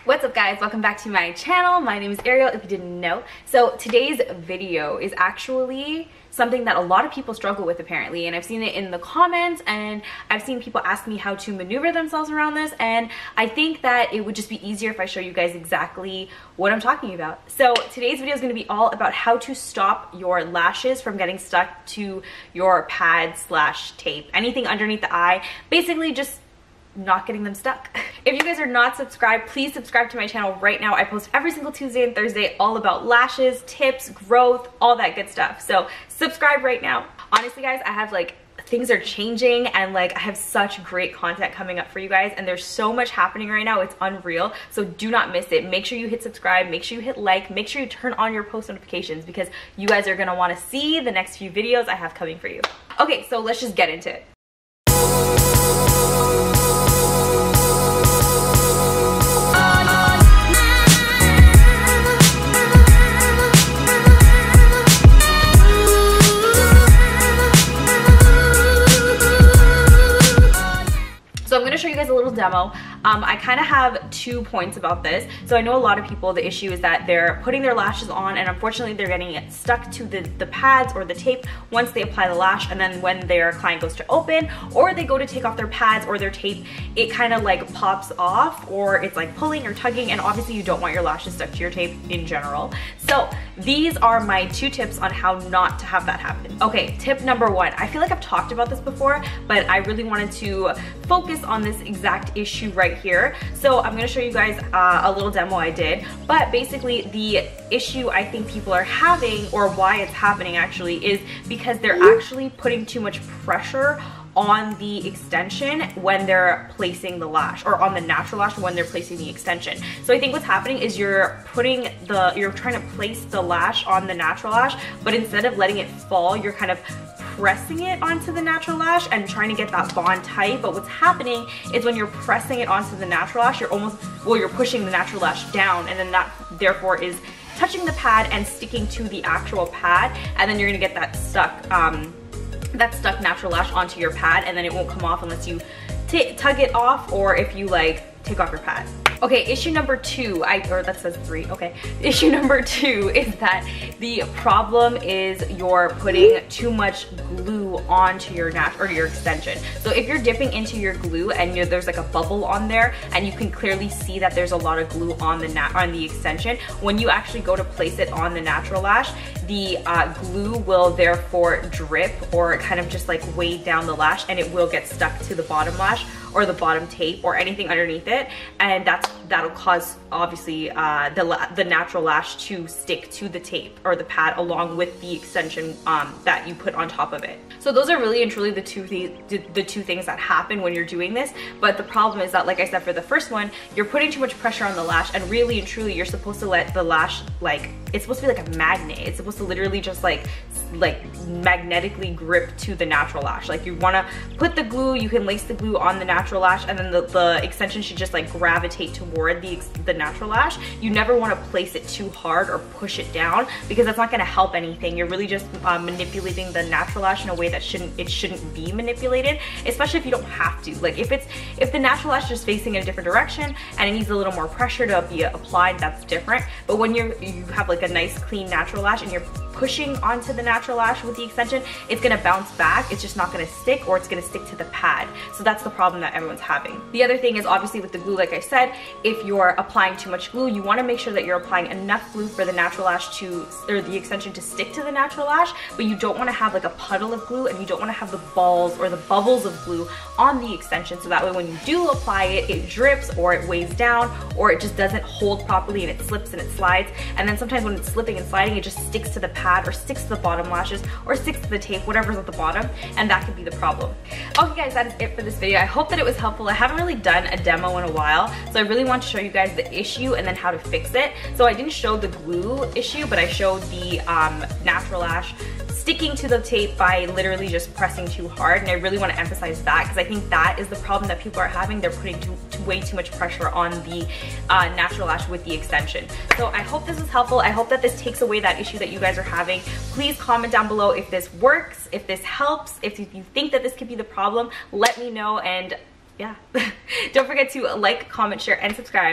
What's up guys, welcome back to my channel. My name is Ariel, if you didn't know. So today's video is actually something that a lot of people struggle with apparently, and I've seen it in the comments and I've seen people ask me how to maneuver themselves around this, and I think that it would just be easier if I show you guys exactly what I'm talking about. So today's video is going to be all about how to stop your lashes from getting stuck to your pad slash tape, anything underneath the eye, basically just not getting them stuck. If you guys are not subscribed, please subscribe to my channel right now. I post every single Tuesday and Thursday all about lashes, tips, growth, all that good stuff. So subscribe right now. Honestly guys, I have things are changing and I have such great content coming up for you guys, and there's so much happening right now, it's unreal. So do not miss it. Make sure you hit subscribe, make sure you hit like, make sure you turn on your post notifications because you guys are gonna wanna see the next few videos I have coming for you. Okay, so let's just get into it. So I'm going to show you guys a little demo. I kind of have 2 points about this. So I know a lot of people, the issue is that they're putting their lashes on and unfortunately they're getting it stuck to the pads or the tape once they apply the lash, and then when their client goes to open or they go to take off their pads or their tape, it kind of pops off, or it's pulling or tugging, and obviously you don't want your lashes stuck to your tape in general. So these are my 2 tips on how not to have that happen. Okay, tip number 1. I feel like I've talked about this before, but I really wanted to focus on this exact issue right here. So I'm going to show you guys a little demo I did, but basically the issue I think people are having, or why it's happening actually, is because they're actually putting too much pressure on the extension when they're placing the lash, or on the natural lash when they're placing the extension. So I think what's happening is you're trying to place the lash on the natural lash, but instead of letting it fall, you're kind of pressing it onto the natural lash and trying to get that bond tight. But what's happening is when you're pressing it onto the natural lash, you're pushing the natural lash down, and then that therefore is touching the pad and sticking to the actual pad, and then you're gonna get that stuck natural lash onto your pad, and then it won't come off unless you tug it off, or if you take off your pad. Okay, issue number 2, or that says 3, okay. Issue number 2 is that the problem is you're putting too much glue onto your your extension. So if you're dipping into your glue and there's a bubble on there, and you can clearly see that there's a lot of glue on the extension, when you actually go to place it on the natural lash, the glue will therefore drip, or kind of just weigh down the lash, and it will get stuck to the bottom lash or the bottom tape or anything underneath it, and that'll cause obviously the natural lash to stick to the tape or the pad along with the extension that you put on top of it. So those are really and truly the two things that happen when you're doing this. But the problem is that, like I said, for the first one, you're putting too much pressure on the lash, and really and truly you're supposed to let the lash, it's supposed to be like a magnet. It's supposed to literally just magnetically grip to the natural lash. You want to put the glue, you can lace the glue on the natural lash, and then the extension should just gravitate toward the natural lash. You never want to place it too hard or push it down, because that's not going to help anything. You're really just manipulating the natural lash in a way that shouldn't be manipulated, especially if you don't have to. If the natural lash is facing in a different direction and it needs a little more pressure to be applied, that's different. But when you have a nice clean natural lash and you're pushing onto the natural lash with the extension, it's gonna bounce back. It's just not gonna stick, or it's gonna stick to the pad. So that's the problem that everyone's having. The other thing is obviously with the glue, like I said, if you're applying too much glue, you wanna make sure that you're applying enough glue for the natural lash or the extension to stick to the natural lash, but you don't wanna have a puddle of glue, and you don't wanna have the balls or the bubbles of glue on the extension, so that way when you do apply it, it drips, or it weighs down, or it just doesn't hold properly and it slips and it slides. And then sometimes when it's slipping and sliding, it just sticks to the pad, or sticks to the bottom lashes, or sticks to the tape, whatever's at the bottom, and that could be the problem. Okay guys, that is it for this video. I hope that it was helpful. I haven't really done a demo in a while, so I really want to show you guys the issue and then how to fix it. So I didn't show the glue issue, but I showed the natural lash sticking to the tape by literally just pressing too hard, and I really want to emphasize that because I think that is the problem that people are having. They're putting way too much pressure on the natural lash with the extension. So I hope this was helpful. I hope that this takes away that issue that you guys are having. Please comment down below if this works, if this helps, if you think that this could be the problem. Let me know, and yeah. Don't forget to like, comment, share, and subscribe.